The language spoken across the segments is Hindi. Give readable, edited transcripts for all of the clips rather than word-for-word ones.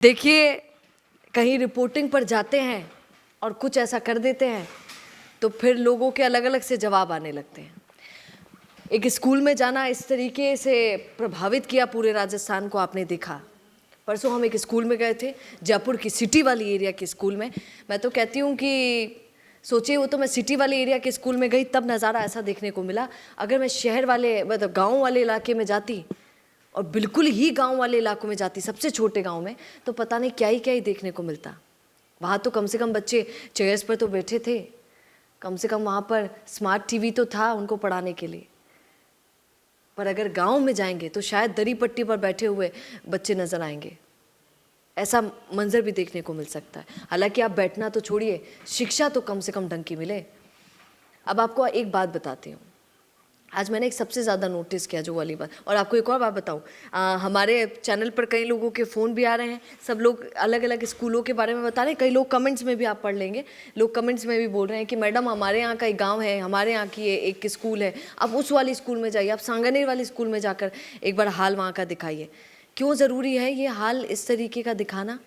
देखिए, कहीं रिपोर्टिंग पर जाते हैं और कुछ ऐसा कर देते हैं तो फिर लोगों के अलग अलग से जवाब आने लगते हैं। एक स्कूल में जाना इस तरीके से प्रभावित किया पूरे राजस्थान को, आपने देखा। परसों हम एक स्कूल में गए थे, जयपुर की सिटी वाली एरिया के स्कूल में। मैं तो कहती हूँ कि सोचिए, वो तो मैं सिटी वाले एरिया के स्कूल में गई तब नज़ारा ऐसा देखने को मिला। अगर मैं शहर वाले मतलब गाँव वाले इलाके में जाती और बिल्कुल ही गांव वाले इलाकों में जाती, सबसे छोटे गांव में, तो पता नहीं क्या ही देखने को मिलता। वहाँ तो कम से कम बच्चे चेयर्स पर तो बैठे थे, कम से कम वहाँ पर स्मार्ट टीवी तो था उनको पढ़ाने के लिए। पर अगर गांव में जाएंगे तो शायद दरी पट्टी पर बैठे हुए बच्चे नज़र आएंगे। ऐसा मंजर भी देखने को मिल सकता है। हालांकि आप बैठना तो छोड़िए, शिक्षा तो कम से कम ढंग की मिले। अब आपको एक बात बताती हूँ, आज मैंने एक सबसे ज़्यादा नोटिस किया जो वाली बात। और आपको एक और बात बताऊं, हमारे चैनल पर कई लोगों के फ़ोन भी आ रहे हैं, सब लोग अलग अलग स्कूलों के बारे में बता रहे हैं। कई लोग कमेंट्स में भी, आप पढ़ लेंगे, लोग कमेंट्स में भी बोल रहे हैं कि मैडम हमारे यहाँ का एक गाँव है, हमारे यहाँ की एक स्कूल है, आप उस वाली स्कूल में जाइए, आप सांगानेर वाली स्कूल में जाकर एक बार हाल वहाँ का दिखाइए। क्यों ज़रूरी है ये हाल इस तरीके का दिखाना?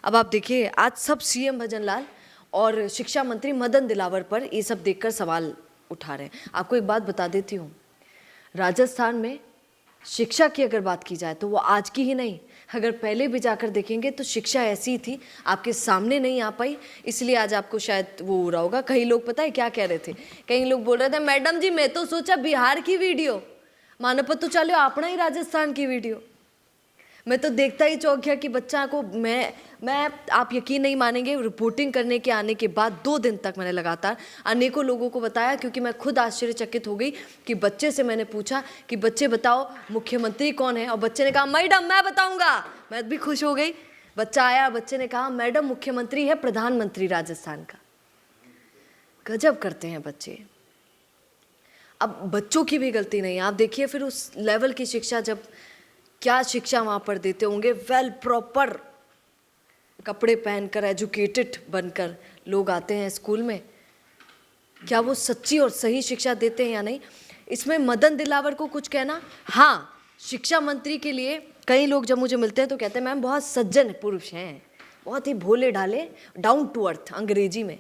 अब आप देखिए, आज सब CM भजन लाल और शिक्षा मंत्री मदन दिलावर पर ये सब देखकर सवाल उठा रहे हैं। आपको एक बात बता देती हूँ, राजस्थान में शिक्षा की अगर बात की जाए तो वो आज की ही नहीं, अगर पहले भी जाकर देखेंगे तो शिक्षा ऐसी ही थी, आपके सामने नहीं आ पाई, इसलिए आज आपको शायद वो हो रहा होगा। कई लोग पता है क्या कह रहे थे, कई लोग बोल रहे थे, मैडम जी मैं तो सोचा बिहार की वीडियो, मानो पता चलो अपना ही राजस्थान की वीडियो। मैं तो देखता ही चौंक गया कि बच्चा को मैं आप यकीन नहीं मानेंगे, रिपोर्टिंग करने के आने के बाद 2 दिन तक मैंने लगातार अनेकों लोगों को बताया, क्योंकि मैं खुद आश्चर्यचकित हो गई कि बच्चे से मैंने पूछा कि बच्चे बताओ मुख्यमंत्री कौन है, और बच्चे ने कहा मैडम मैं बताऊंगा। मैं भी खुश हो गई। बच्चा आया, बच्चे ने कहा मैडम मुख्यमंत्री है प्रधानमंत्री राजस्थान का। गजब करते हैं बच्चे। अब बच्चों की भी गलती नहीं है। आप देखिए फिर उस लेवल की शिक्षा, जब क्या शिक्षा वहाँ पर देते होंगे, वेल प्रॉपर कपड़े पहनकर, एजुकेटेड बनकर लोग आते हैं स्कूल में, क्या वो सच्ची और सही शिक्षा देते हैं या नहीं? इसमें मदन दिलावर को कुछ कहना, हाँ, शिक्षा मंत्री के लिए कई लोग जब मुझे मिलते हैं तो कहते हैं मैम बहुत सज्जन पुरुष हैं, बहुत ही भोले ढाले, डाउन टू अर्थ अंग्रेजी में।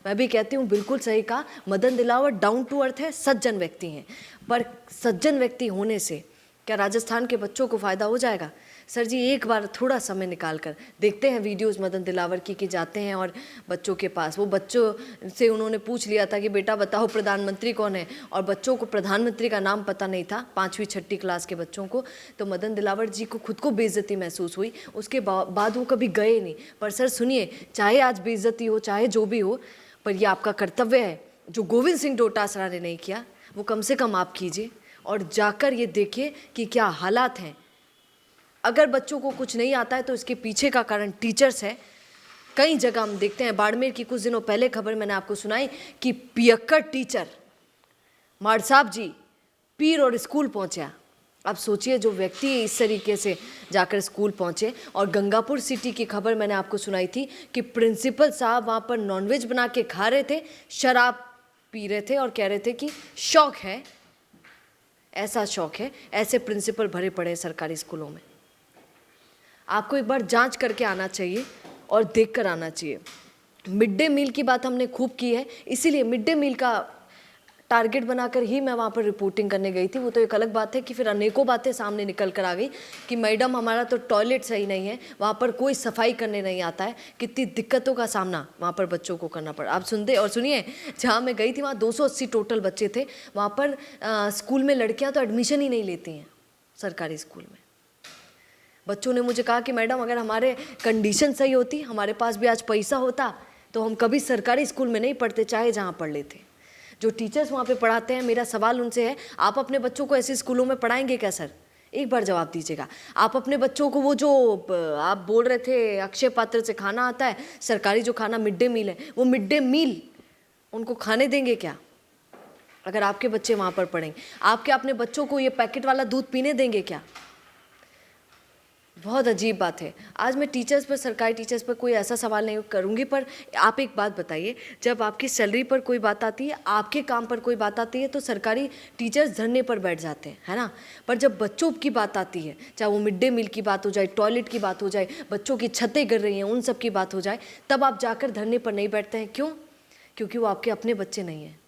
मैं भी कहती हूँ बिल्कुल सही कहा, Madan Dilawar down to earth है, सज्जन व्यक्ति हैं। पर सज्जन व्यक्ति होने से क्या राजस्थान के बच्चों को फ़ायदा हो जाएगा? सर जी एक बार थोड़ा समय निकाल कर देखते हैं वीडियोस मदन दिलावर की, कि जाते हैं और बच्चों के पास, वो बच्चों से उन्होंने पूछ लिया था कि बेटा बताओ प्रधानमंत्री कौन है, और बच्चों को प्रधानमंत्री का नाम पता नहीं था, 5वीं 6ठी क्लास के बच्चों को। तो मदन दिलावर जी को खुद को बेइज्जती महसूस हुई, उसके बाद वो कभी गए नहीं। पर सर सुनिए, चाहे आज बेइज्जती हो, चाहे जो भी हो, पर यह आपका कर्तव्य है, जो गोविंद सिंह डोटासरा ने नहीं किया वो कम से कम आप कीजिए, और जाकर ये देखिए कि क्या हालात हैं। अगर बच्चों को कुछ नहीं आता है तो इसके पीछे का कारण टीचर्स है। कई जगह हम देखते हैं, बाड़मेर की कुछ दिनों पहले खबर मैंने आपको सुनाई कि पियक्कड़ टीचर माड़ साहब जी पीर और स्कूल पहुंचा। अब सोचिए, जो व्यक्ति इस तरीके से जाकर स्कूल पहुंचे। और गंगापुर सिटी की खबर मैंने आपको सुनाई थी कि प्रिंसिपल साहब वहाँ पर नॉनवेज बना के खा रहे थे, शराब पी रहे थे और कह रहे थे कि शौक है, ऐसा शौक है। ऐसे प्रिंसिपल भरे पड़े हैं सरकारी स्कूलों में। आपको एक बार जांच करके आना चाहिए और देख कर आना चाहिए। मिड डे मील की बात हमने खूब की है, इसीलिए मिड डे मील का टारगेट बनाकर ही मैं वहाँ पर रिपोर्टिंग करने गई थी। वो तो एक अलग बात है कि फिर अनेकों बातें सामने निकल कर आ गई कि मैडम हमारा तो टॉयलेट सही नहीं है, वहाँ पर कोई सफाई करने नहीं आता है, कितनी दिक्कतों का सामना वहाँ पर बच्चों को करना पड़ा। आप सुनते और सुनिए, जहाँ मैं गई थी वहाँ 280 टोटल बच्चे थे। वहाँ पर स्कूल में लड़कियाँ तो एडमिशन ही नहीं लेती हैं सरकारी स्कूल में। बच्चों ने मुझे कहा कि मैडम अगर हमारे कंडीशन सही होती, हमारे पास भी आज पैसा होता, तो हम कभी सरकारी स्कूल में नहीं पढ़ते, चाहे जहाँ पढ़ लेते। जो टीचर्स वहाँ पे पढ़ाते हैं, मेरा सवाल उनसे है, आप अपने बच्चों को ऐसे स्कूलों में पढ़ाएंगे क्या सर? एक बार जवाब दीजिएगा। आप अपने बच्चों को वो जो आप बोल रहे थे अक्षय पात्र से खाना आता है, सरकारी जो खाना मिड डे मील है, वो मिड डे मील उनको खाने देंगे क्या अगर आपके बच्चे वहाँ पर पढ़ेंगे? आप क्या अपने बच्चों को ये पैकेट वाला दूध पीने देंगे क्या? बहुत अजीब बात है। आज मैं टीचर्स पर, सरकारी टीचर्स पर कोई ऐसा सवाल नहीं करूँगी, पर आप एक बात बताइए, जब आपकी सैलरी पर कोई बात आती है, आपके काम पर कोई बात आती है, तो सरकारी टीचर्स धरने पर बैठ जाते हैं, है ना। पर जब बच्चों की बात आती है, चाहे वो मिड डे मील की बात हो जाए, टॉयलेट की बात हो जाए, बच्चों की छतें गिर रही हैं, उन सब की बात हो जाए, तब आप जाकर धरने पर नहीं बैठते हैं। क्यों? क्योंकि वो आपके अपने बच्चे नहीं हैं।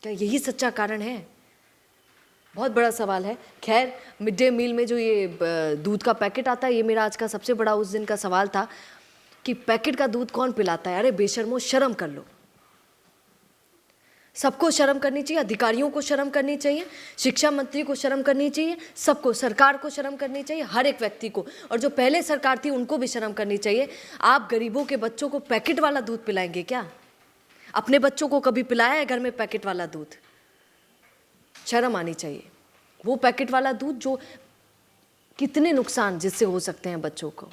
क्या यही सच्चा कारण है? बहुत बड़ा सवाल है। खैर, मिड डे मील में जो ये दूध का पैकेट आता है, ये मेरा आज का सबसे बड़ा उस दिन का सवाल था कि पैकेट का दूध कौन पिलाता है। अरे बेशर्मो, शर्म कर लो। सबको शर्म करनी चाहिए, अधिकारियों को शर्म करनी चाहिए, शिक्षा मंत्री को शर्म करनी चाहिए, सबको, सरकार को शर्म करनी चाहिए, हर एक व्यक्ति को। और जो पहले सरकार थी उनको भी शर्म करनी चाहिए। आप गरीबों के बच्चों को पैकेट वाला दूध पिलाएंगे क्या? अपने बच्चों को कभी पिलाया है घर में पैकेट वाला दूध? शर्म आनी चाहिए। वो पैकेट वाला दूध जो कितने नुकसान जिससे हो सकते हैं बच्चों को,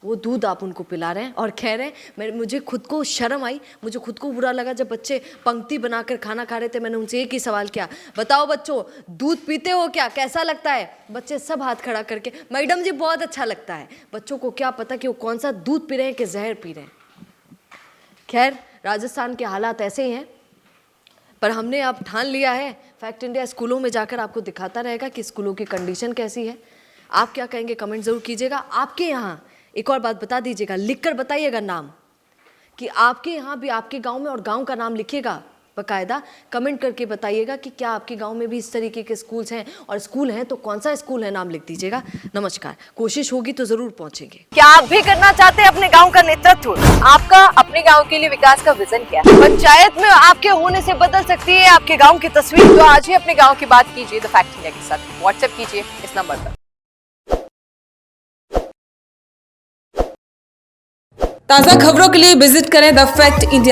वो दूध आप उनको पिला रहे हैं। और खैर है, मुझे खुद को शर्म आई, मुझे खुद को बुरा लगा जब बच्चे पंक्ति बनाकर खाना खा रहे थे। मैंने उनसे एक ही सवाल किया, बताओ बच्चों, दूध पीते हो क्या, कैसा लगता है? बच्चे सब हाथ खड़ा करके, मैडम जी बहुत अच्छा लगता है। बच्चों को क्या पता कि वो कौन सा दूध पी रहे हैं कि जहर पी रहे हैं। खैर, राजस्थान के हालात ऐसे ही हैं, पर हमने अब ठान लिया है, फैक्ट इंडिया स्कूलों में जाकर आपको दिखाता रहेगा कि स्कूलों की कंडीशन कैसी है। आप क्या कहेंगे कमेंट ज़रूर कीजिएगा। आपके यहाँ एक और बात बता दीजिएगा, लिखकर बताइएगा नाम, कि आपके यहाँ भी, आपके गांव में, और गांव का नाम लिखिएगा बाकायदा, कमेंट करके बताइएगा कि क्या आपके गांव में भी इस तरीके के स्कूल्स हैं, और स्कूल हैं तो कौन सा स्कूल है, नाम लिख दीजिएगा। नमस्कार। कोशिश होगी तो जरूर पहुंचेंगे। क्या आप भी करना चाहते हैं अपने गांव का नेतृत्व? आपका अपने गांव के लिए विकास का विजन क्या है? पंचायत में आपके होने से बदल सकती है आपके गांव की तस्वीर। तो आज ही अपने गांव की बात कीजिए द फैक्ट इंडिया के साथ। व्हाट्सएप कीजिए इस नंबर पर। ताज़ा खबरों के लिए विजिट करें द फैक्ट इंडिया